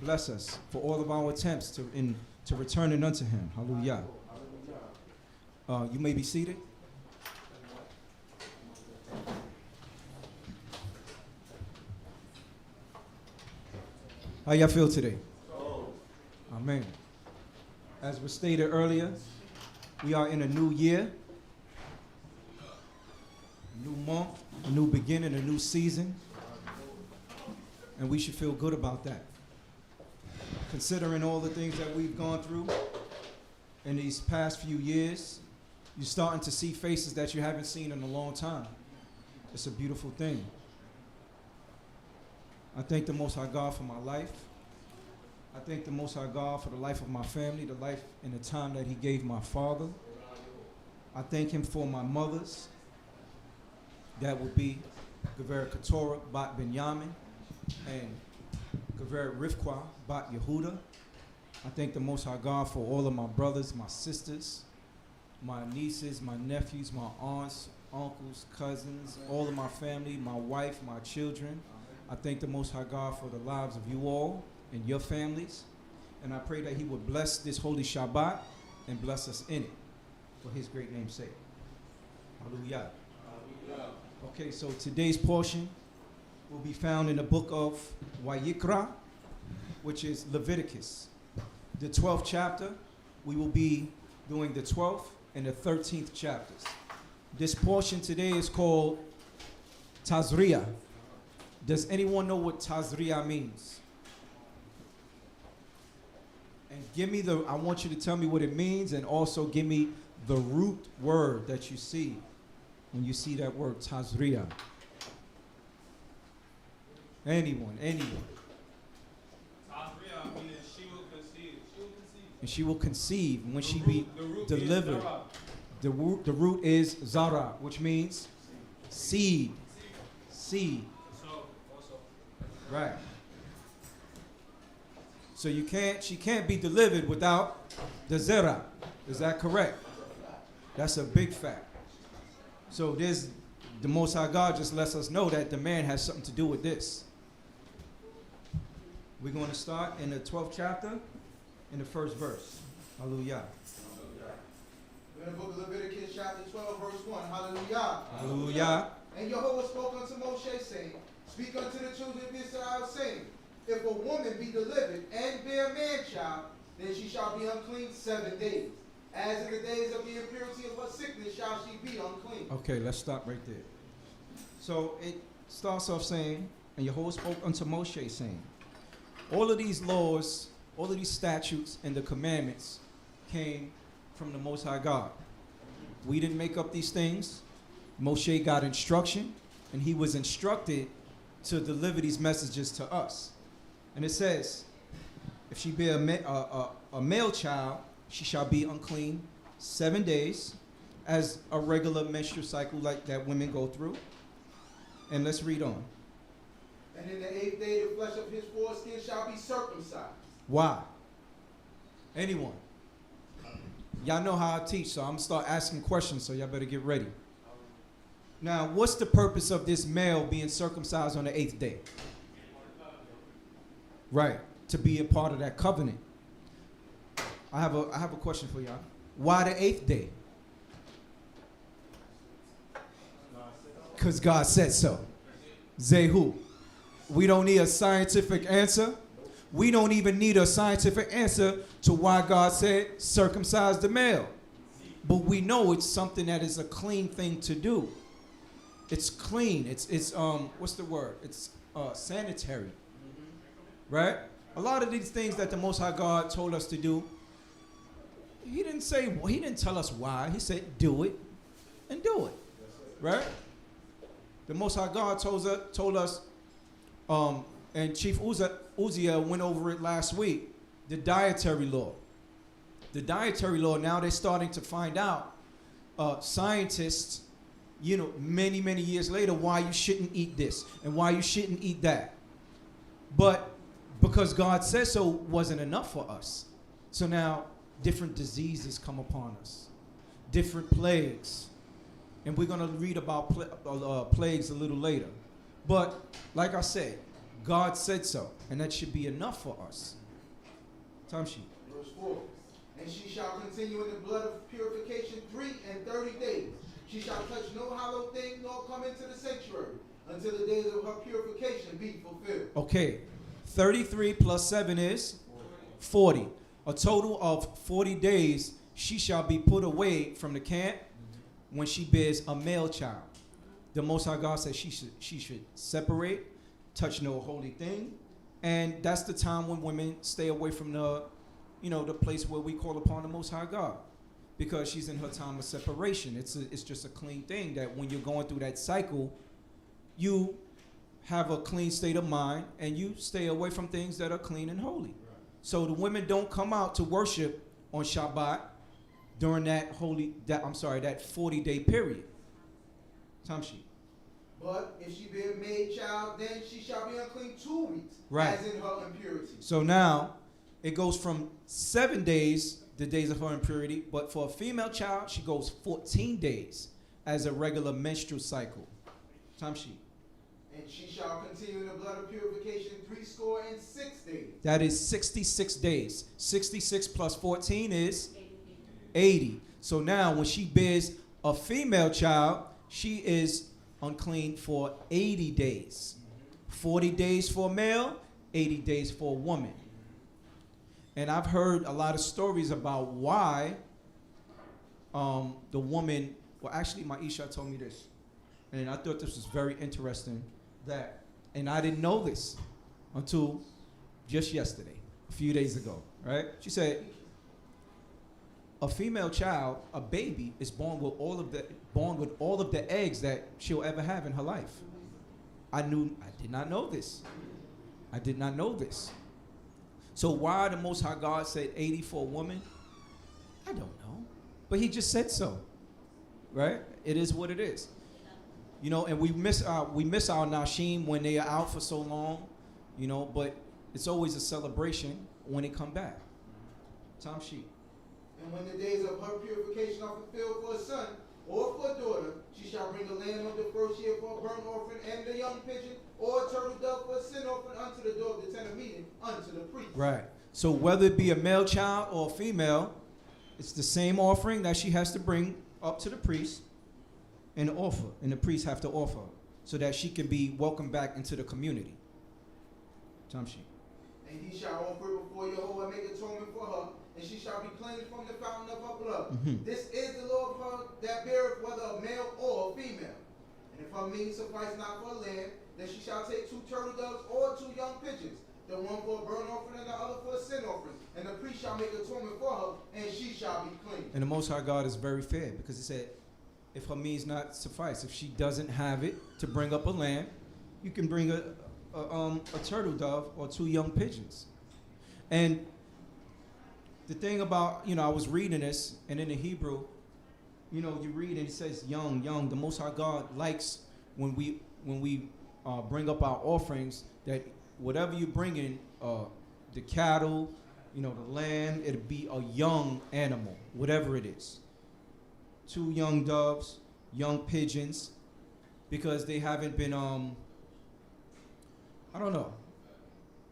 bless us for all of our attempts to return it unto him. Hallelujah. You may be seated. How y'all feel today? Amen. As was stated earlier, we are in a new year, a new month, a new beginning, a new season, and we should feel good about that. Considering all the things that we've gone through in these past few years, you're starting to see faces that you haven't seen in a long time. It's a beautiful thing. I thank the Most High God for my life. I thank the Most High God for the life of my family, the life and the time that he gave my father. I thank him for my mothers. That would be Geveret Keturah, Bat Binyamin, and Geveret Rivka, Bat Yehuda. I thank the Most High God for all of my brothers, my sisters, my nieces, my nephews, my aunts, uncles, cousins, all of my family, my wife, my children. I thank the Most High God for the lives of you all and your families. And I pray that he would bless this holy Shabbat and bless us in it for his great name's sake. Hallelujah. Okay, so today's portion will be found in the book of Vayikra, which is Leviticus. The 12th chapter, we will be doing the 12th and the 13th chapters. This portion today is called Tazria. Does anyone know what Tazria means? And give me I want you to tell me what it means, and also give me the root word that you see when you see that word Tazria. Anyone. Tazria means she will conceive. And she will conceive when she be delivered. The root is Zara, which means seed. Seed. Right. So she can't be delivered without the zera. Is that correct? That's a big fact. So the Most High God just lets us know that the man has something to do with this. We're going to start in the 12th chapter, in the first verse. Hallelujah. We're in the book of Leviticus, chapter 12, verse 1. Hallelujah. Hallelujah. And Jehovah spoke unto Moshe, saying, Speak unto the children of Israel, saying, If a woman be delivered and bear a man-child, then she shall be unclean 7 days. As in the days of the impurity of her sickness shall she be unclean. Okay, let's stop right there. So it starts off saying, and Jehovah spoke unto Moshe, saying, all of these laws, all of these statutes and the commandments came from the Most High God. We didn't make up these things. Moshe got instruction, and he was instructed to deliver these messages to us. And it says, if she bear a male child, she shall be unclean 7 days, as a regular menstrual cycle like that women go through. And let's read on. And in the 8th day, the flesh of his foreskin shall be circumcised. Why? Anyone? Y'all know how I teach, so I'm going to start asking questions, so y'all better get ready. Now, what's the purpose of this male being circumcised on the 8th day? Right, to be a part of that covenant. I have a question for y'all. Why the 8th day? Because God said so. Zehu. We don't need a scientific answer. We don't even need a scientific answer to why God said circumcise the male. But we know it's something that is a clean thing to do. It's clean. It's what's the word? It's sanitary. Right? A lot of these things that the Most High God told us to do, he didn't tell us why. He said do it and do it. Right? The Most High God told us, and Chief Uzziah went over it last week, the dietary law. The dietary law, now they're starting to find out, scientists, many, many years later, why you shouldn't eat this and why you shouldn't eat that. But because God says so wasn't enough for us. So now different diseases come upon us, different plagues. And we're going to read about plagues a little later. But like I said, God said so, and that should be enough for us. Time sheet. Verse 4. And she shall continue in the blood of purification 30 days. She shall touch no hallowed thing, nor come into the sanctuary, until the days of her purification be fulfilled. Okay, 33 plus 7 is 40. A total of 40 days she shall be put away from the camp when she bears a male child. The Most High God says she should separate, touch no holy thing, and that's the time when women stay away from the place where we call upon the Most High God, because she's in her time of separation. It's just a clean thing that when you're going through that cycle, you have a clean state of mind and you stay away from things that are clean and holy. Right. So the women don't come out to worship on Shabbat during that 40-day period. Time sheet. But if she be a maid child, then she shall be unclean 2 weeks, right, as in her impurity. So now it goes from 7 days, the days of her impurity, but for a female child, she goes 14 days as a regular menstrual cycle. Time sheet. And she shall continue in the blood of purification 66 days. That is 66 days. 66 plus 14 is 80. So now when she bears a female child, she is unclean for 80 days. 40 days for a male, 80 days for a woman. And I've heard a lot of stories about why the woman, well, actually, my Isha told me this, and I thought this was very interesting, and I didn't know this until just yesterday, a few days ago, right? She said, a female child, a baby, is born with all of the eggs that she'll ever have in her life. I did not know this. I did not know this. So why the Most High God said 80 for a woman? I don't know. But he just said so. Right? It is what it is. And we miss our Nashim when they are out for so long, but it's always a celebration when they come back. Time sheet. And when the days of her purification are fulfilled for a son or for a daughter, she shall bring the lamb of the first year for a burnt offering, and the young pigeon or a turtle dove for a sin offering unto the door of the tent of meeting, unto the priest. Right. So whether it be a male child or a female, it's the same offering that she has to bring up to the priest and offer, and the priest have to offer, so that she can be welcomed back into the community. Time sheet. And he shall offer it before Yahweh and make atonement for her, and she shall be cleansed from the fountain of her blood. Mm-hmm. This is the law of her that beareth, whether a male or a female. And if her means suffice not for a lamb, then she shall take 2 turtle doves or 2 young pigeons, the one for a burnt offering and the other for a sin offering. And the priest shall make atonement for her, and she shall be clean. And the Most High God is very fair, because he said, if her means not suffice, if she doesn't have it to bring up a lamb, you can bring a turtle dove or 2 young pigeons. And the thing about, I was reading this, and in the Hebrew, you read and it says young. The Most High God likes when we bring up our offerings, that whatever you bring in, the cattle, the lamb, it'll be a young animal, whatever it is. 2 young doves, young pigeons, because they haven't been, I don't know,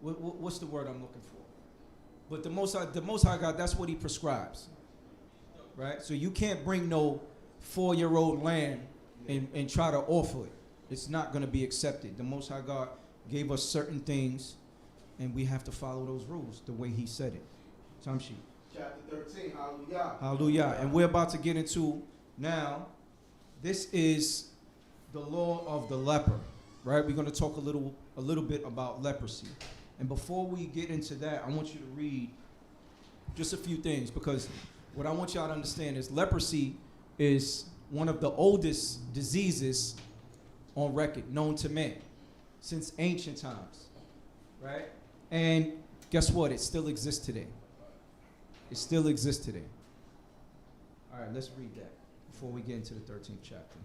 what's the word I'm looking for? But the Most High God, that's what he prescribes, right? So you can't bring no 4-year-old lamb and try to offer it. It's not going to be accepted. The Most High God gave us certain things, and we have to follow those rules the way he said it. Time sheet. Chapter 13, hallelujah. Hallelujah. And we're about to get into now, this is the law of the leper, right? We're going to talk a little bit about leprosy. And before we get into that, I want you to read just a few things, because what I want y'all to understand is leprosy is one of the oldest diseases on record known to man since ancient times, right? And guess what? It still exists today. It still exists today. All right, let's read that before we get into the 13th chapter.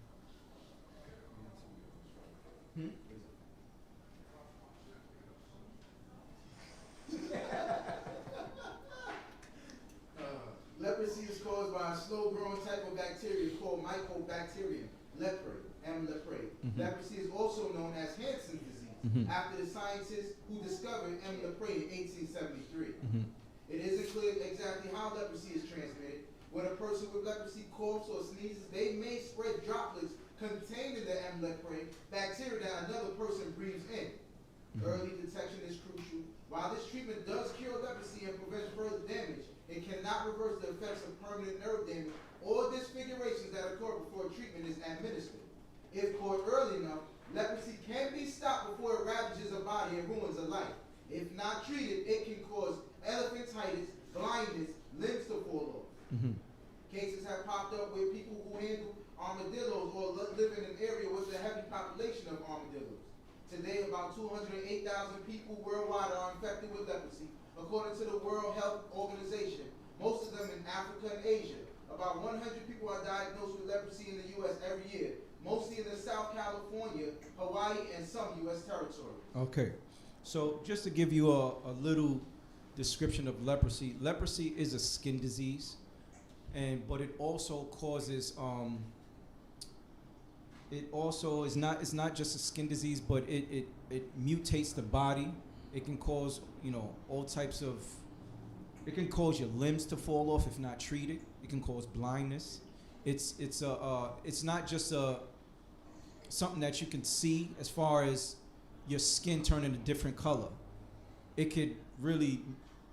Leprosy is caused by a slow-growing type of bacteria called Mycobacterium leprae, M. leprae. Mm-hmm. Leprosy is also known as Hansen's disease. after the scientists who discovered leprosy in 1873. Mhm. It isn't clear exactly how leprosy is transmitted. When a person with leprosy coughs or sneezes, they may spread droplets containing the leprosy bacteria that another person breathes in. Early detection is crucial. While this treatment does cure leprosy and prevent further damage, it cannot reverse the effects of permanent nerve damage or disfigurations that occur before treatment is administered. If caught early enough, leprosy can be stopped before it ravages a body and ruins a life. If not treated, it can cause elephantitis, blindness, limbs to fall off. Cases have popped up where people who handle armadillos or live in an area with a heavy population of armadillos. Today, about 208,000 people worldwide are infected with leprosy, according to the World Health Organization, most of them in Africa and Asia. About 100 people are diagnosed with leprosy in the U.S. every year, mostly in the South California, Hawaii, and some U.S. territories. Okay, so just to give you a little description of leprosy, leprosy is a skin disease, but it also causes it also is not, it's not just a skin disease, but it mutates the body. It can cause, all types of, it can cause your limbs to fall off if not treated. It can cause blindness. It's not just something that you can see as far as your skin turning a different color. It could really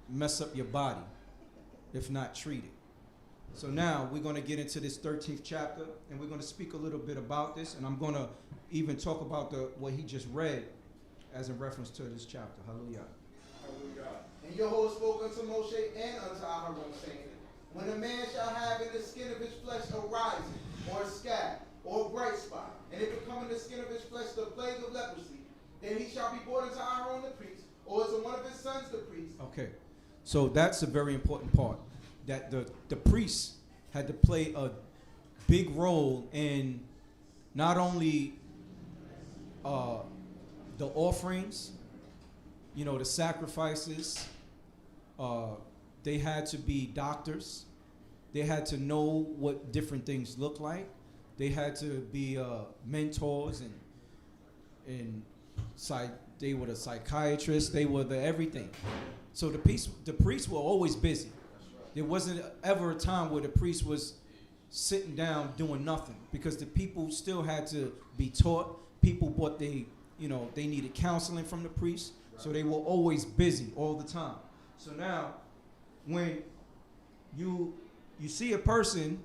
mess up your body if not treated. So now we're going to get into this 13th chapter, and we're going to speak a little bit about this, and I'm going to even talk about what he just read as a reference to this chapter. Hallelujah. Hallelujah. And Yahweh spoke unto Moshe and unto Aaron, saying, when a man shall have in the skin of his flesh a rising, or a scab, or a bright spot, and it become in the skin of his flesh the plague of leprosy, then he shall be brought unto Aaron the priest, or to one of his sons the priest. Okay, so that's a very important part, that the priests had to play a big role in not only the offerings, the sacrifices. They had to be doctors. They had to know what different things look like. They had to be mentors, and they were the psychiatrists. They were the everything. So the priests were always busy. There wasn't ever a time where the priest was sitting down doing nothing, because the people still had to be taught. People they needed counseling from the priest, so they were always busy all the time. So now, when you see a person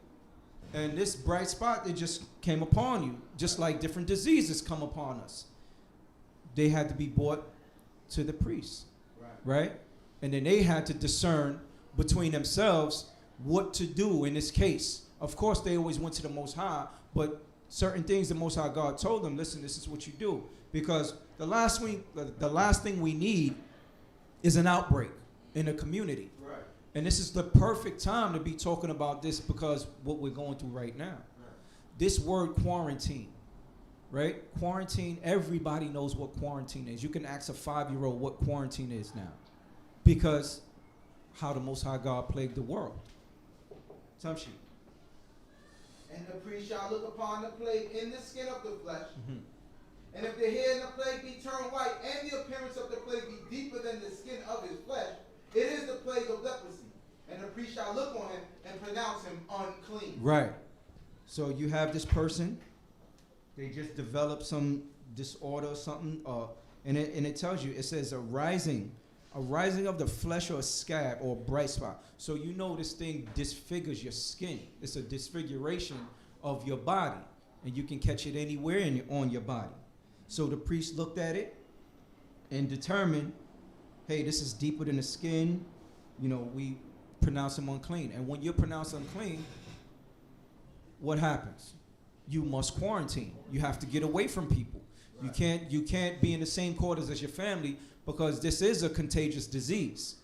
and this bright spot that just came upon you, just like different diseases come upon us, they had to be brought to the priest, right? And then they had to discern between themselves what to do in this case. Of course, they always went to the Most High, but certain things the Most High God told them, listen, this is what you do. Because the last thing we need is an outbreak in a community. Right. And this is the perfect time to be talking about this, because what we're going through right now. Right. This word quarantine, right? Quarantine, everybody knows what quarantine is. You can ask a 5-year-old what quarantine is now, because how the Most High God plagued the world. Tamshi. And the priest shall look upon the plague in the skin of the flesh. And if the hair in the plague be turned white, and the appearance of the plague be deeper than the skin of his flesh, it is the plague of leprosy. And the priest shall look on him and pronounce him unclean. Right. So you have this person, they just developed some disorder or something, and it tells you, it says a rising of the flesh or a scab or a bright spot. So this thing disfigures your skin. It's a disfiguration of your body, and you can catch it anywhere on your body. So the priest looked at it and determined, hey, this is deeper than the skin. We pronounce him unclean. And when you're pronounced unclean, what happens? You must quarantine. You have to get away from people. Right. You can't be in the same quarters as your family, because this is a contagious disease.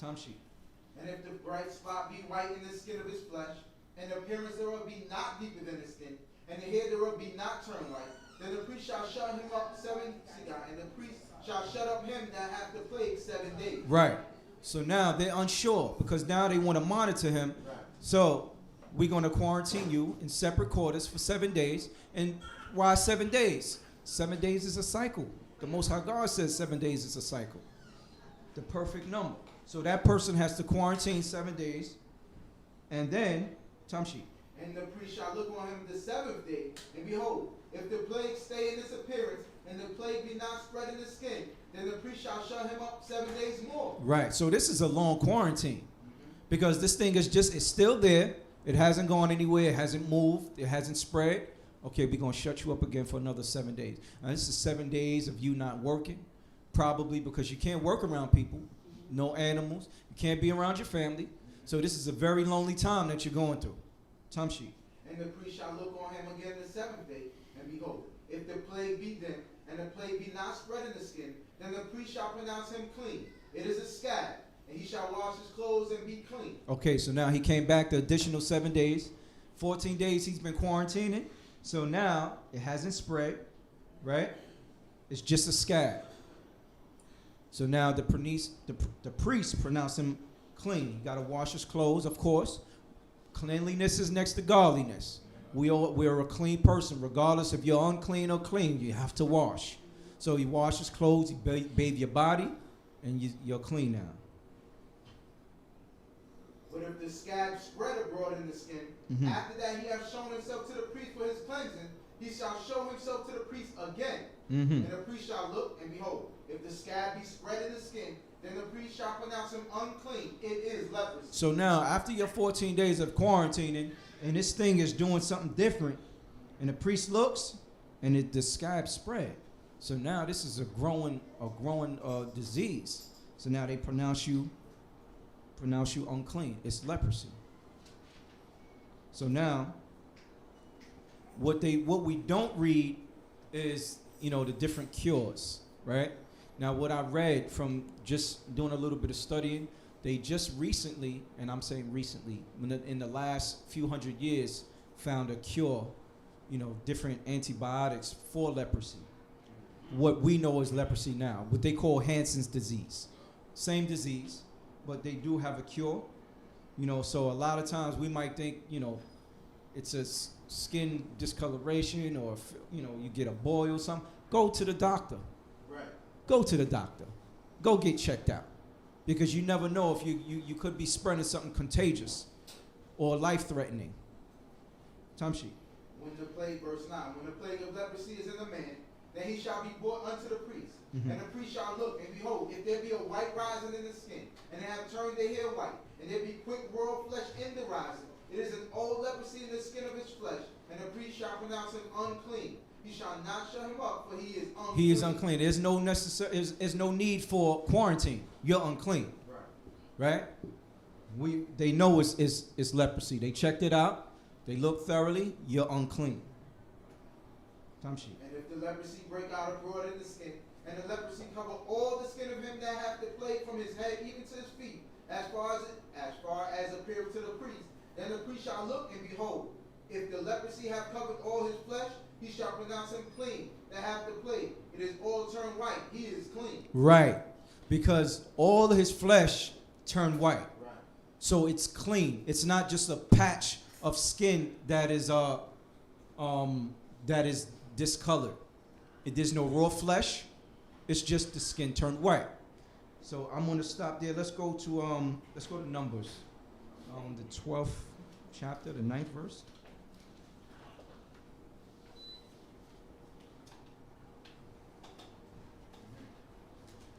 Tamshi. And if the bright spot be white in the skin of his flesh, and the appearance thereof be not deeper than the skin, and the hair thereof be not turned white, then the priest shall shut him up 7 days, and the priest shall shut up him that hath the plague 7 days. Right. So now they're unsure, because now they want to monitor him. Right. So we're going to quarantine you in separate quarters for 7 days. And why 7 days? 7 days is a cycle. The Most High God says 7 days is a cycle. The perfect number. So that person has to quarantine 7 days. And then, Tamshi. And the priest shall look on him the 7th day, and behold, if the plague stay in its appearance, and the plague be not spread in the skin, then the priest shall shut him up 7 days more. Right. So this is a long quarantine. Because this thing is it's still there. It hasn't gone anywhere. It hasn't moved. It hasn't spread. Okay, we're going to shut you up again for another 7 days. Now, this is 7 days of you not working, probably because you can't work around people, no animals. You can't be around your family. So this is a very lonely time that you're going through. Tamshi. And the priest shall look on him again the 7th day, and behold, if the plague be then, and the plague be not spread in the skin, then the priest shall pronounce him clean. It is a scab, and he shall wash his clothes and be clean. Okay, so now he came back the additional 7 days. 14 days he's been quarantining. So now it hasn't spread, right? It's just a scab. So now the priest pronounced him clean. You got to wash his clothes, of course. Cleanliness is next to godliness. We're a clean person, regardless if you're unclean or clean. You have to wash. So you wash his clothes, you bathe your body, and you're clean now. But if the scab spread abroad in the skin, after that he hath shown himself to the priest for his cleansing, he shall show himself to the priest again. And the priest shall look, and behold, if the scab be spread in the skin, then the priest shall pronounce him unclean. It is leprosy. So now, after your 14 days of quarantining, and this thing is doing something different, and the priest looks, and the scab spread. So now this is a growing disease. So now they pronounce you unclean. It's leprosy. So now, what we don't read is, the different cures, right? Now, what I read from just doing a little bit of studying, they just recently, and I'm saying recently, in the last few hundred years, found a cure, different antibiotics for leprosy. What we know as leprosy now, what they call Hansen's disease. Same disease, but they do have a cure. So a lot of times we might think, it's a skin discoloration or, you get a boil or something. Go to the doctor. Right. Go to the doctor. Go get checked out. Because you never know if you could be spreading something contagious or life-threatening. Tamshi. When the plague, verse 9, when the plague of leprosy is in a man, then he shall be brought unto the priest. And the priest shall look, and behold, if there be a white rising in the skin, and they have turned their hair white, and there be quick raw flesh in the rising, it is an old leprosy in the skin of his flesh, and the priest shall pronounce him unclean. He shall not shut him up, for he is unclean. He is unclean. There's no need for quarantine. You're unclean. Right? They know it's leprosy. They checked it out. They looked thoroughly. You're unclean. Tamshi. And if the leprosy break out abroad in the skin, and the leprosy cover all the skin of him that hath the plague from his head even to his feet, as far as appeareth to the priest, then the priest shall look, and behold, if the leprosy have covered all his flesh, he shall pronounce him clean that hath the plague. It is all turned white. He is clean. Right. Because all of his flesh turned white. Right. So it's clean. It's not just a patch of skin that is discolored. There's no raw flesh. It's just the skin turned white. So I'm going to stop there. Let's go to Numbers. The 12th chapter, the 9th verse.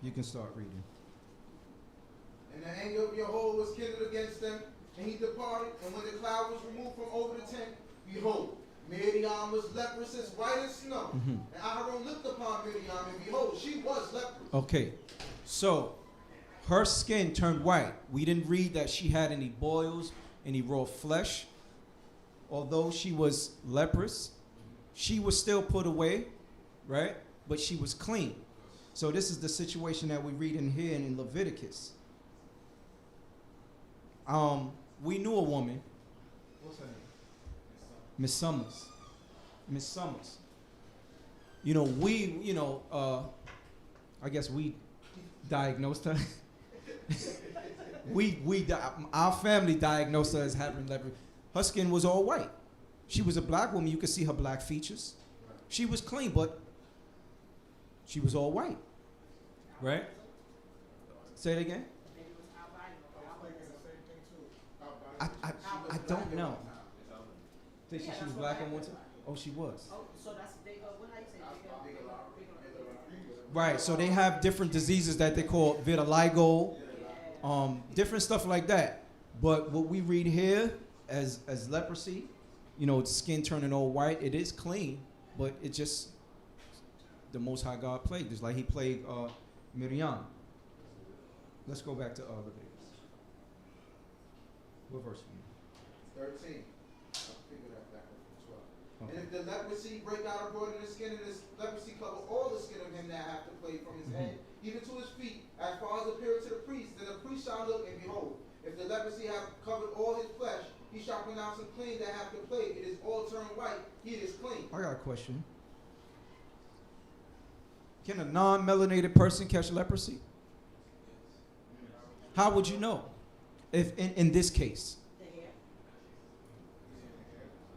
You can start reading. And the anger of Yahweh was kindled against them, and he departed. And when the cloud was removed from over the tent, behold, Miriam was leprous as white as snow. And Aaron looked upon Miriam, and behold, she was leprous. Okay, so her skin turned white. We didn't read that she had any boils, any raw flesh. Although she was leprous, she was still put away, right? But she was clean. So this is the situation that we read in here in Leviticus. We knew a woman. What's her name? Miss Summers. Miss Summers. I guess we diagnosed her. Our family diagnosed her as having leprosy. Her skin was all white. She was a black woman. You could see her black features. She was clean, but She was all white, right? Say it again. I don't know. Think she was black on one time? Oh, she was. Oh, so that's they what how you say Right. So they have different diseases that they call vitiligo, different stuff like that. But what we read here as leprosy, you know, skin turning all white, it is clean, but it just the Most High God plagued. Just like He plagued Miriam. Let's go back to Leviticus. What verse? 13. I'll figure that back up to 12. Okay. And if the leprosy break out abroad in the skin, and this leprosy cover all the skin of him that have to plague from his head, even to his feet, as far as appearance to the priest, then the priest shall look, and behold, if the leprosy have covered all his flesh, he shall pronounce him clean that have the plague. It is all turned white, he is clean. I got a question. Can a non-melanated person catch leprosy? How would you know? If in this case,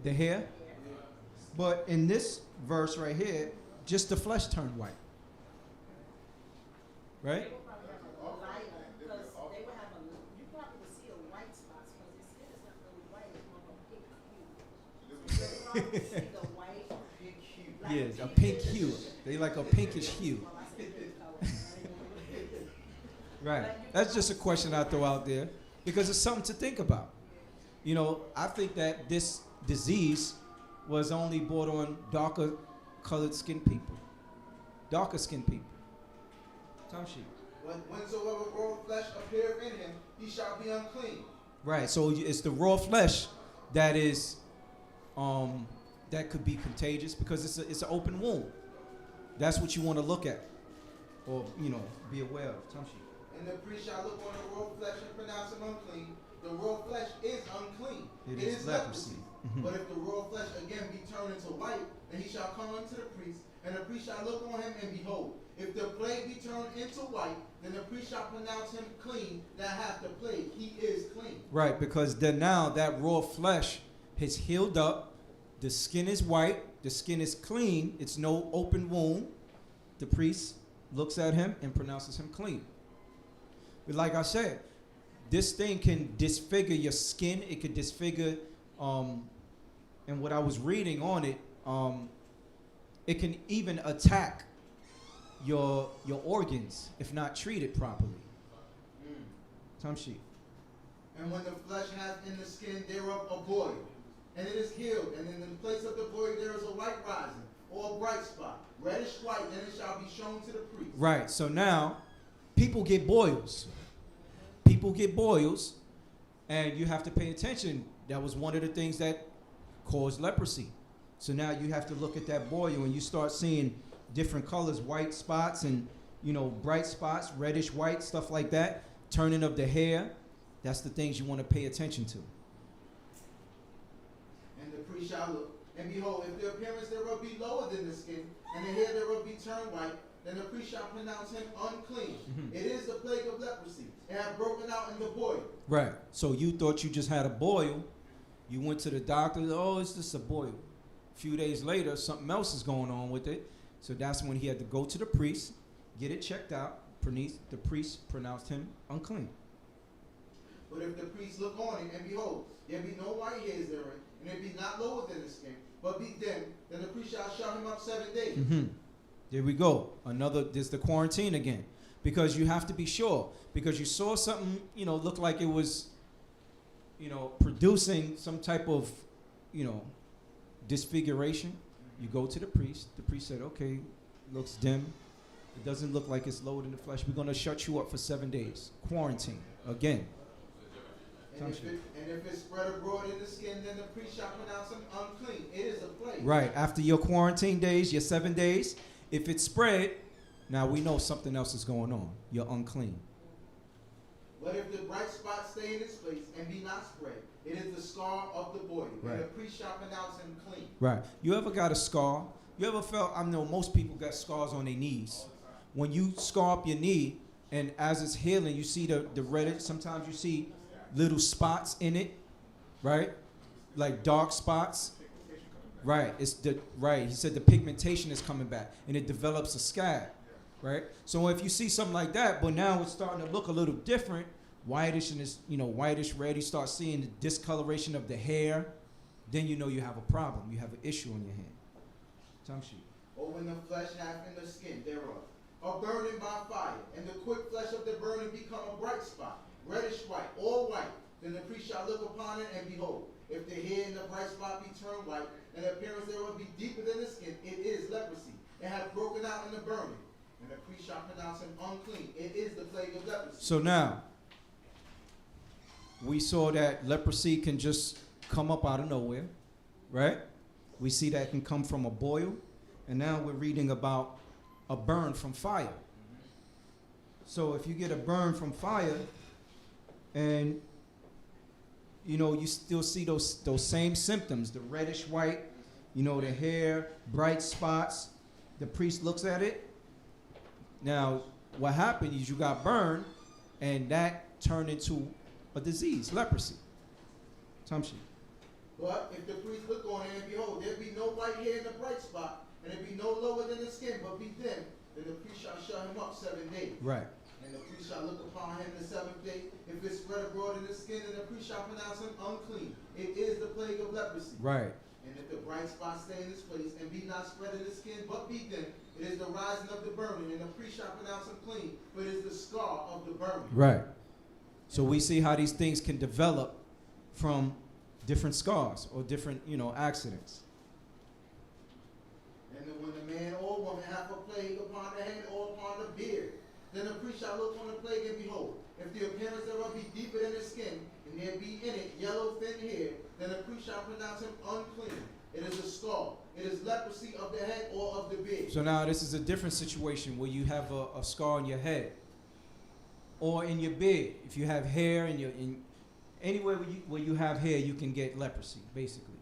the hair. But in this verse right here, just the flesh turned white. Right? They would probably have a light because they would have a you probably would see a white spots because his skin is not really white, it's more of a pink hue. So you probably see the white Pink hue. like Yeah, a pink hue. They like a pinkish hue. Well, I said pink color. Right. That's just a question I throw out there because it's something to think about. You know, I think that this disease was only brought on darker colored skinned people. Darker skinned people. Tamshi. Whensoever raw flesh appear in him, he shall be unclean. Right. So it's the raw flesh that is that could be contagious because it's an open wound. That's what you want to look at. Or, you know, be aware of. Tamshi. And the priest shall look on the raw flesh and pronounce him unclean. The raw flesh is unclean. It is leprosy. But if the raw flesh again be turned into white, then he shall come unto the priest, and the priest shall look on him, and behold, if the plague be turned into white, then the priest shall pronounce him clean that hath the plague. He is clean. Right, because then now that raw flesh has healed up, the skin is white, the skin is clean, it's no open wound. The priest looks at him and pronounces him clean. But like I said, this thing can disfigure your skin. It could disfigure, and what I was reading on it, it can even attack your organs if not treated properly. Tamshi. And when the flesh hath in the skin thereof a boil, and it is healed, and in the place of the boil there is a white rising, or a bright spot, reddish white, then it shall be shown to the priest. Right, so now people get boils. People get boils, and you have to pay attention. That was one of the things that caused leprosy. So now you have to look at that boil, and you start seeing different colors, white spots and, you know, bright spots, reddish white, stuff like that, turning of the hair. That's the things you want to pay attention to. And the priest shall look, and behold, if the appearance thereof be lower than the skin, and the hair thereof be turned white, then the priest shall pronounce him unclean. It is the plague of leprosy. It hath broken out in the boil. Right. So you thought you just had a boil. You went to the doctor. Oh, it's just a boil. A few days later, something else is going on with it. So that's when he had to go to the priest, get it checked out. The priest pronounced him unclean. But if the priest look on it, and behold, there be no white hairs therein, and it be not lower than the skin, but be dim, then the priest shall shut him up 7 days. There we go. There's the quarantine again. Because you have to be sure. Because you saw something, you know, look like it was, you know, producing some type of, you know, disfiguration. You go to the priest. The priest said, okay, looks dim. It doesn't look like it's lowered in the flesh. We're going to shut you up for 7 days. Quarantine. Again. And if it's spread abroad in the skin, then the priest shall pronounce him unclean. It is a plague. Right. After your quarantine days, your 7 days, if it's spread, now we know something else is going on. You're unclean. But if the bright spot stay in its place and be not spread, it is the scar of the boil. Right. And the priest shall pronounce him clean. Right. You ever got a scar? You ever felt, I know most people got scars on their knees. When you scar up your knee, and as it's healing, you see the reddish, sometimes you see little spots in it, right? Like dark spots. Right. He said the pigmentation is coming back, and it develops a scab. right? So if you see something like that, but now it's starting to look a little different, whitish and it's, whitish red, you start seeing the discoloration of the hair, then you know you have a problem. You have an issue on your hand. Tamshi. Or when the flesh hath in the skin thereof, are burning by fire, and the quick flesh of the burning become a bright spot, reddish white, all white, then the priest shall look upon it, and behold, if the hair in the bright spot be turned white, and the appearance thereof be deeper than the skin, it is leprosy, and hath broken out in the burning, and the priest shall pronounce him unclean. It is the plague of leprosy. So now, we saw that leprosy can just come up out of nowhere, right? We see that it can come from a boil, and now we're reading about a burn from fire. So if you get a burn from fire, and you still see those same symptoms, the reddish white, the hair, bright spots, the priest looks at it. Now, what happened is you got burned, and that turned into a disease, leprosy. Tamshi. But if the priest look on it, and behold, there be no white hair in the bright spot, and it be no lower than the skin, but be thin, then the priest shall shut him up 7 days. Right. And the priest shall look upon him the 7th day. If it spread abroad in the skin, then the priest shall pronounce him unclean. It is the plague of leprosy. Right. And if the bright spot stay in its place, and be not spread in the skin, but be thin, it is the rising of the burning, and the priest shall pronounce him clean, but it is the scar of the burning. Right. So we see how these things can develop from different scars or different, accidents. And when the man or woman hath a plague upon the head or upon the beard, then the priest shall look on the plague, and behold, if the appearance thereof be deeper than the skin, and there be in it yellow thin hair, then the priest shall pronounce him unclean. It is a scar. It is leprosy of the head or of the beard. So now this is a different situation where you have a scar on your head or in your beard. If you have hair anywhere where you have hair, you can get leprosy, basically.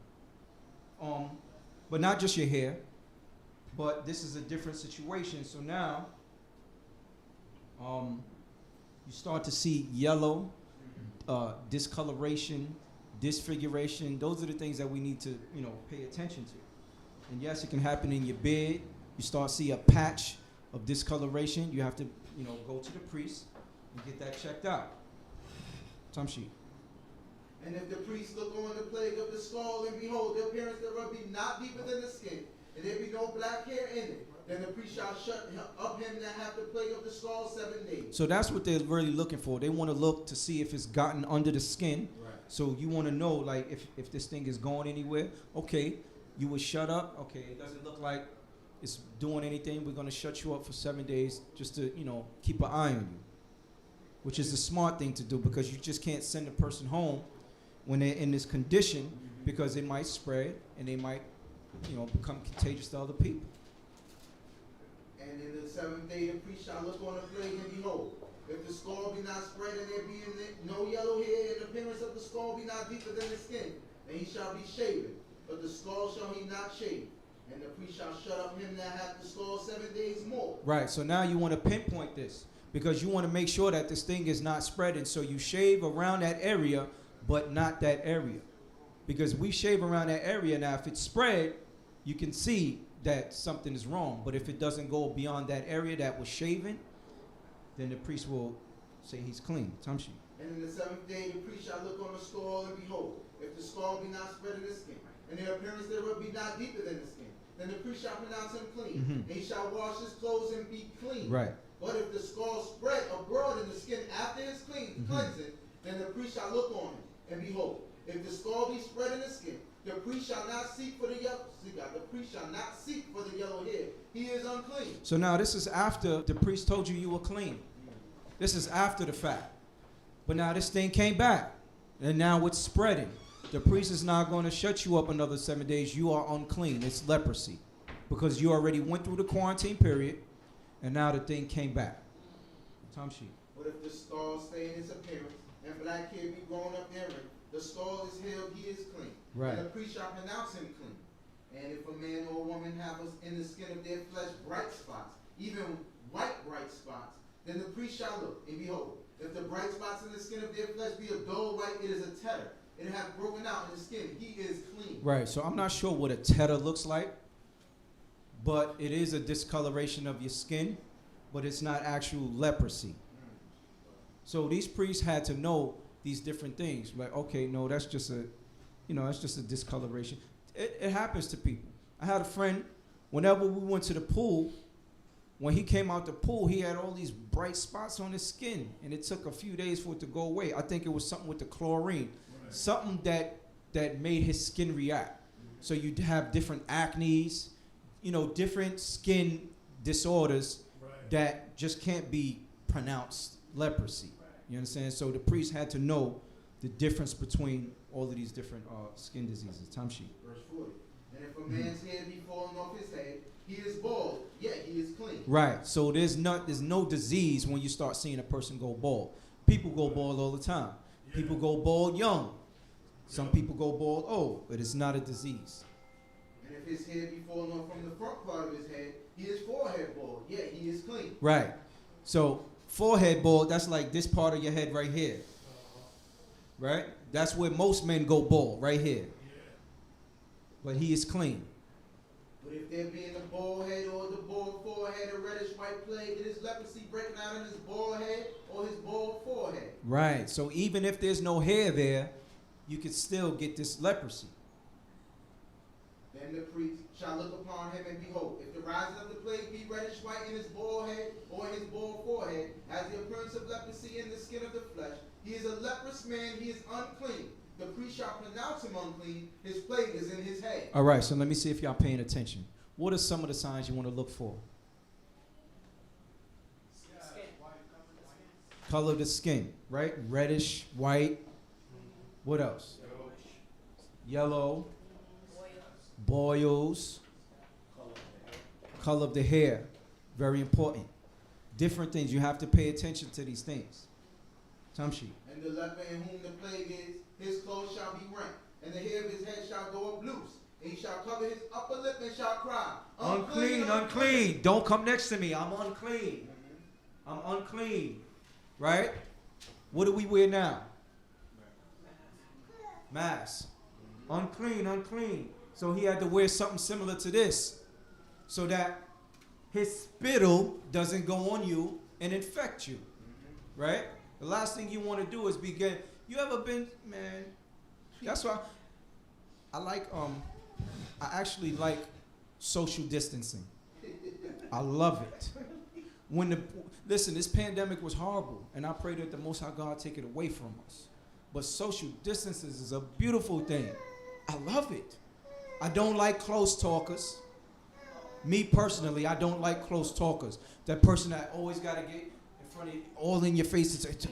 But not just your hair, but this is a different situation. So now, you start to see yellow, discoloration, disfiguration. Those are the things that we need to, pay attention to. And yes, it can happen in your beard. You start to see a patch of discoloration. You have to, go to the priest and get that checked out. Tamshi. And if the priest look on the plague of the skull, and behold, the appearance thereof be not deeper than the skin, and there be no black hair in it, then the priest shall shut up him that hath the plague of the skull 7 days. So that's what they're really looking for. They want to look to see if it's gotten under the skin. Right. So you want to know, like, if this thing is going anywhere. Okay, you would shut up. Okay, it doesn't look like it's doing anything. We're going to shut you up for 7 days just to, keep an eye on you, which is the smart thing to do, because you just can't send a person home when they're in this condition, because it might spread and they might, become contagious to other people. And in the 7th day the priest shall look on the plague, and behold, if the skull be not spread, and there be in it no yellow hair, and the appearance of the skull be not deeper than the skin, then he shall be shaven, but the skull shall he not shave. And the priest shall shut up him that hath the skull 7 days more. Right, so now you want to pinpoint this, because you want to make sure that this thing is not spreading. So you shave around that area, but not that area. Because we shave around that area. Now, if it's spread, you can see that something is wrong. But if it doesn't go beyond that area that was shaven, then the priest will say he's clean. Tamshi. And in the 7th day the priest shall look on the skull, and behold, if the skull be not spread in the skin, and the appearance thereof be not deeper than the skin, then the priest shall pronounce him clean. Mm-hmm. And he shall wash his clothes and be clean. Right. But if the skull spread abroad in the skin after his cleansing, then the priest shall look on him, and behold, if the skull be spread in the skin, the priest shall not seek for the yellow. The priest shall not seek for the yellow hair. He is unclean. So now this is after the priest told you were clean. This is after the fact. But now this thing came back, and now it's spreading. The priest is not going to shut you up another 7 days. You are unclean. It's leprosy, because you already went through the quarantine period, and now the thing came back. Tamshi. But if the skull stay in its appearance, and black hair be grown up therein, the skull is healed, he is clean. Right. And the priest shall pronounce him clean. And if a man or a woman have in the skin of their flesh bright spots, even white bright spots, then the priest shall look, and behold, if the bright spots in the skin of their flesh be a dull white, it is a tetter. It hath broken out in the skin. He is clean. Right. So I'm not sure what a tetter looks like, but it is a discoloration of your skin. but it's not actual leprosy. So these priests had to know these different things. Like, okay, no, that's just a, that's just a discoloration. It happens to people. I had a friend, whenever we went to the pool, when he came out the pool, he had all these bright spots on his skin, and it took a few days for it to go away. I think it was something with the chlorine, something that made his skin react. So you'd have different acnes, different skin disorders that just can't be pronounced leprosy. You understand? So the priest had to know the difference between all of these different skin diseases. Time sheet. Verse 40. And if a man's hair be fallen off his head, he is bald, yet he is clean. Right. So there's no disease when you start seeing a person go bald. People go bald all the time. Yeah. People go bald young. Some people go bald old, but it's not a disease. And if his hair be fallen off from the front part of his head, he is forehead bald, yet he is clean. Right. So forehead bald, that's like this part of your head right here. Right? That's where most men go bald, right here. But he is clean. But if there be in the bald head or the bald forehead a reddish white plague, it is leprosy breaking out in his bald head or his bald forehead. Right. So even if there's no hair there, you could still get this leprosy. Then the priest shall look upon him and behold, if the rising of the plague be reddish white in his bald head or his bald forehead, as the appearance of leprosy in the skin of the flesh, he is a leprous man, he is unclean. The priest shall pronounce him unclean, his plague is in his head. All right, so let me see if y'all paying attention. What are some of the signs you want to look for? Color of the skin, right? Reddish, white. What else? Yellow. Boils. Color of the hair. Very important. Different things. You have to pay attention to these things. Tamshi. And the leper in whom the plague is, his clothes shall be rent, and the hair of his head shall go up loose, and he shall cover his upper lip and shall cry, Unclean, unclean. Don't come next to me. I'm unclean. I'm unclean. Right? What do we wear now? Mask. Unclean, unclean. So he had to wear something similar to this so that his spittle doesn't go on you and infect you. Right? The last thing you want to do is begin. You ever been, man? That's why I actually like social distancing. I love it. Listen, this pandemic was horrible, and I pray that the Most High God take it away from us. But social distancing is a beautiful thing. I love it. I don't like close talkers. Me personally, I don't like close talkers. That person that always got to get in front of you, all in your face and say,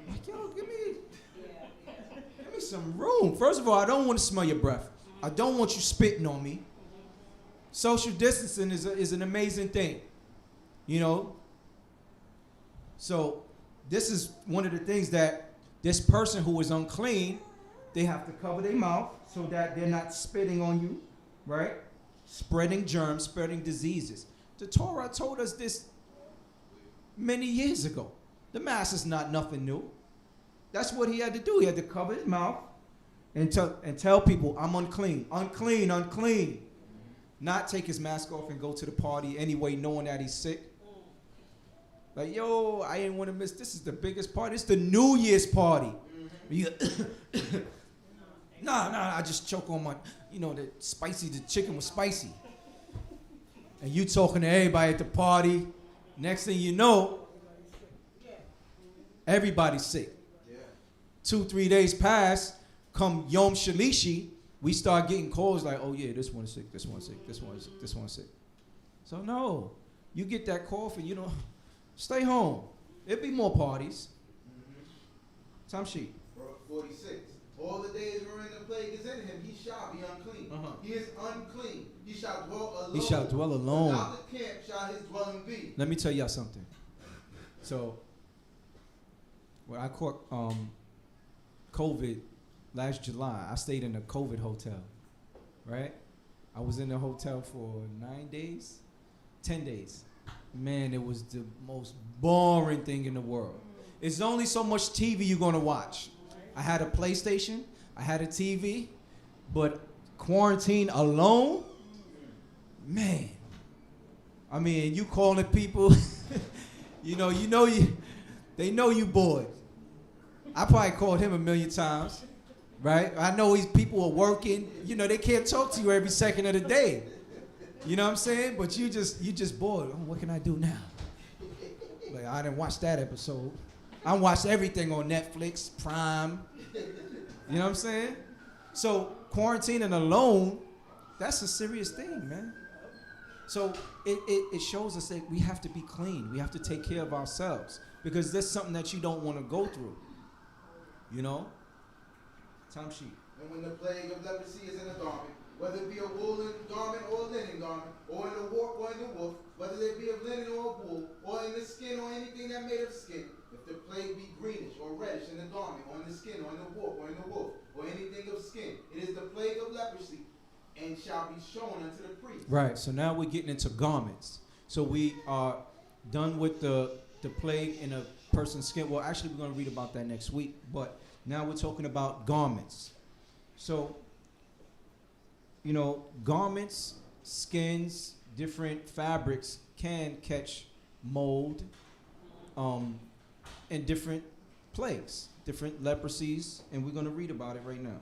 like, yo, give me some room. First of all, I don't want to smell your breath. I don't want you spitting on me. Social distancing is an amazing thing. So this is one of the things that this person who is unclean, they have to cover their mouth so that they're not spitting on you, right? Spreading germs, spreading diseases. The Torah told us this many years ago. The mask is not nothing new. That's what he had to do. He had to cover his mouth and tell people, I'm unclean, unclean, unclean. Not take his mask off and go to the party anyway, knowing that he's sick. Like, yo, I didn't want to miss. This is the biggest party. It's the New Year's party. Nah, I just choke on my, the chicken was spicy. And you talking to everybody at the party. Next thing you know, everybody's sick. 2-3 days pass, come Yom Shalishi, we start getting calls like, oh yeah, this one's sick, this one's sick, this one's sick, this one's sick. So no, you get that cough and stay home. There'll be more parties. Time sheet. 46. All the days wherein the plague is in him, he shall be unclean. He is unclean. He shall dwell alone. He shall dwell alone. Without the camp shall his dwelling be. Let me tell y'all something. So, when I caught COVID last July, I stayed in a COVID hotel, right? I was in the hotel for 10 days. Man, it was the most boring thing in the world. It's only so much TV you're gonna watch. I had a PlayStation, I had a TV, but quarantine alone, man. I mean, you calling people, they know you bored. I probably called him 1,000,000 times, right? I know people are working. They can't talk to you every second of the day. You know what I'm saying? But you just bored. Oh, what can I do now? Like, I didn't watch that episode. I watched everything on Netflix, Prime. You know what I'm saying? So quarantining alone, that's a serious thing, man. So it shows us that we have to be clean. We have to take care of ourselves because there's something that you don't want to go through. Time sheet. And when the plague of leprosy is in a garment, whether it be a woolen garment or a linen garment, or in the warp or in the woof, whether it be of linen or of wool, or in the skin or anything that made of skin, if the plague be greenish or reddish in the garment, or in the skin, or in the warp, or in the woof, or anything of skin, it is the plague of leprosy, and shall be shown unto the priest. Right, so now we're getting into garments. So we are done with the plague in a person's skin. Well, actually, we're going to read about that next week, but now we're talking about garments. So, garments, skins, different fabrics can catch mold and different plagues, different leprosies, and we're going to read about it right now.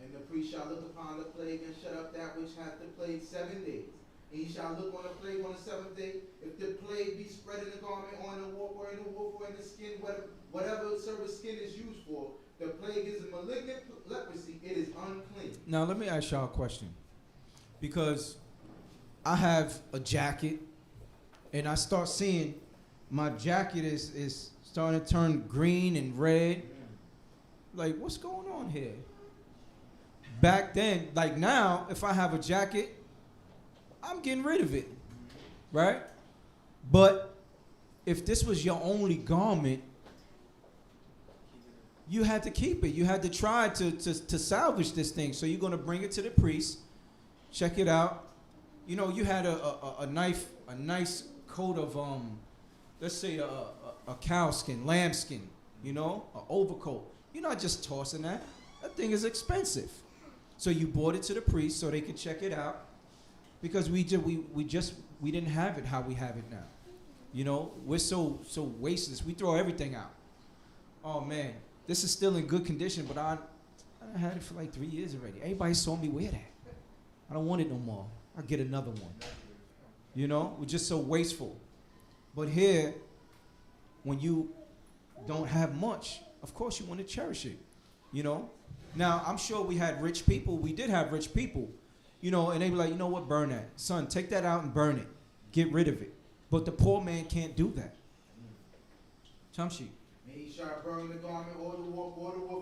And the priest shall look upon the plague and shut up that which hath the plague 7 days. And he shall look on the plague on the 7th day. If the plague be spread in the garment, or in the warp, or in the woof, or in the skin, whatever service skin is used for, the plague is a malignant leprosy. It is unclean. Now, let me ask y'all a question. Because I have a jacket, and I start seeing my jacket is starting to turn green and red. Like, what's going on here? Back then, like now, if I have a jacket, I'm getting rid of it, right? But if this was your only garment, you had to keep it. You had to try to salvage this thing. So you're going to bring it to the priest, check it out. You had a nice coat of, let's say a cow skin, lamb skin, an overcoat. You're not just tossing that. That thing is expensive. So you brought it to the priest so they could check it out, because we didn't have it how we have it now. We're so wasteless. We throw everything out. Oh man, this is still in good condition, but I had it for like 3 years already. Everybody saw me wear that. I don't want it no more. I'll get another one. We're just so wasteful. But here, when you don't have much, of course you want to cherish it. Now, I'm sure we had rich people. We did have rich people, and they were like, what, burn that. Son, take that out and burn it. Get rid of it. But the poor man can't do that. Chamshi. And he shall burn the garment or the wolf,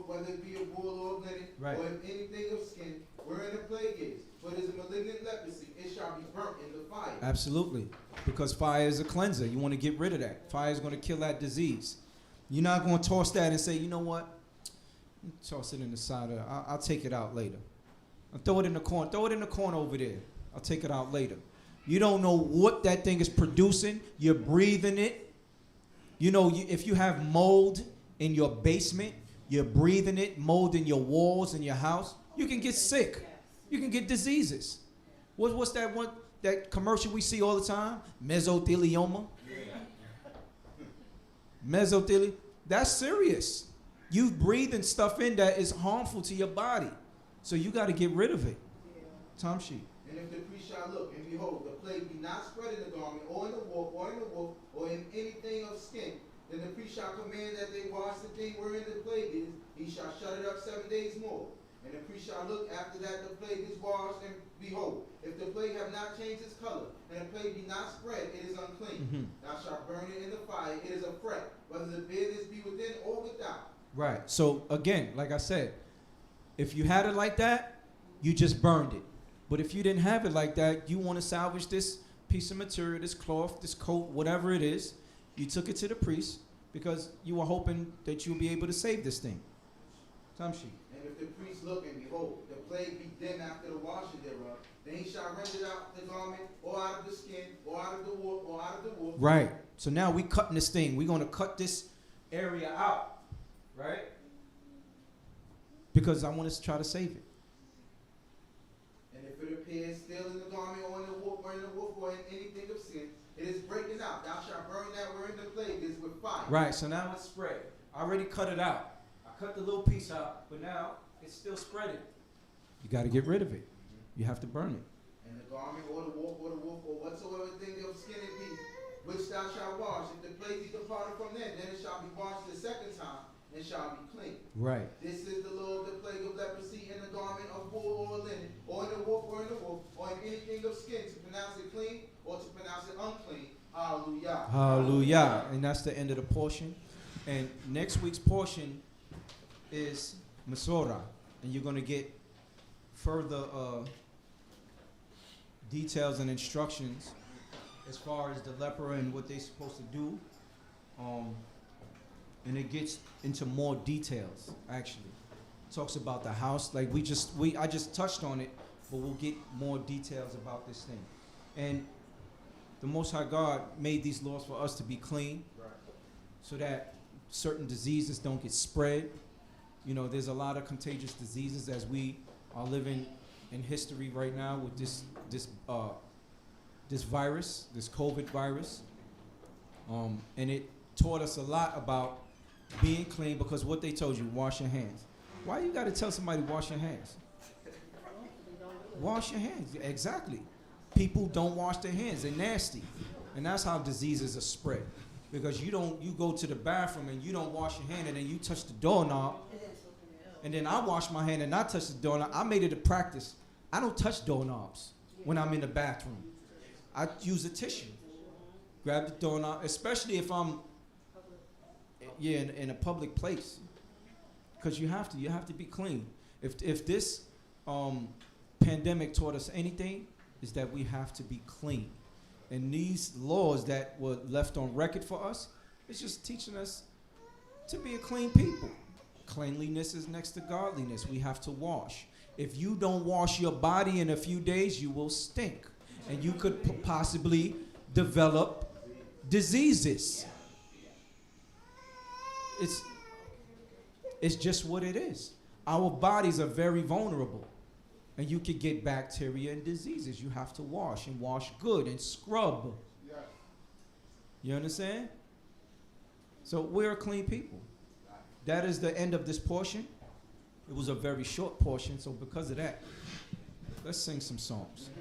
whether it be of wool or of linen, right, or if anything of skin, wherein the plague is. For it is a malignant leprosy, it shall be burnt in the fire. Absolutely. Because fire is a cleanser. You want to get rid of that. Fire is going to kill that disease. You're not going to toss that and say, you know what? Toss it in the side of I'll take it out later. I'll throw it in the corner. Throw it in the corner over there. I'll take it out later. You don't know what that thing is producing. You're breathing it. If you have mold in your basement, you're breathing it, mold in your walls in your house, you can get sick. You can get diseases. What's that commercial we see all the time? Mesothelioma. Mesothelioma. That's serious. You breathing stuff in that is harmful to your body. So you got to get rid of it. Tom sheet. And if the priest shall look, and behold, the plague be not spread in the garment, or in the warp, or in the wolf, or in anything of skin, then the priest shall command that they wash the thing wherein the plague is. He shall shut it up 7 days more. And the priest shall look after that the plague is washed, and behold, if the plague have not changed its color, and the plague be not spread, it is unclean. Thou shalt burn it in the fire. It is a fret, whether the business be within or without. Right. So again, like I said, if you had it like that, you just burned it. But if you didn't have it like that, you want to salvage this piece of material, this cloth, this coat, whatever it is, you took it to the priest because you were hoping that you'll be able to save this thing. Time sheet. And if the priest look, and behold, the plague be dim after the washing thereof, then he shall rend it out the garment, or out of the skin, or out of the wool, or out of the wolf. Right. So now we cutting this thing. We're going to cut this area out. Right? Because I want us to try to save it. And if it appears still in the garment, or in the wolf, or in the wolf, or in anything of sin, it is breaking out. Thou shalt burn that wherein the plague Right, so now it's spread. I already cut it out. I cut the little piece out, but now it's still spreading. You got to get rid of it. You have to burn it. And the garment or the wolf or whatsoever thing of skin it be, which thou shalt wash. If the plague be departed from them, then it shall be washed the second time and shall be clean. Right. This is the law of the plague of leprosy in the garment of wool or linen, or in the wolf or in the wolf, or in anything of skin, to pronounce it clean or to pronounce it unclean. Hallelujah. Hallelujah. And that's the end of the portion. And next week's portion is Masorah. And you're going to get further details and instructions as far as the leper and what they're supposed to do. And it gets into more details, actually. Talks about the house. Like I just touched on it, but we'll get more details about this thing. And the Most High God made these laws for us to be clean, so that certain diseases don't get spread. You know, there's a lot of contagious diseases as we are living in history right now with this virus, this COVID virus. And it taught us a lot about being clean, because what they told you, wash your hands. Why you got to tell somebody wash your hands? Wash your hands, exactly. People don't wash their hands, they're nasty. And that's how diseases are spread. Because you go to the bathroom and you don't wash your hand, and then you touch the doorknob, and then I wash my hand and I touch the doorknob. I made it a practice. I don't touch doorknobs when I'm in the bathroom. I use a tissue. Grab the doorknob, especially if I'm in a public place. Because you have to be clean. If this pandemic taught us anything, is that we have to be clean. And these laws that were left on record for us, it's just teaching us to be a clean people. Cleanliness is next to godliness. We have to wash. If you don't wash your body in a few days, you will stink. And you could possibly develop diseases. It's just what it is. Our bodies are very vulnerable. And you could get bacteria and diseases. You have to wash, and wash good, and scrub. Yes. You understand? So we're a clean people. That is the end of this portion. It was a very short portion, so because of that, let's sing some songs.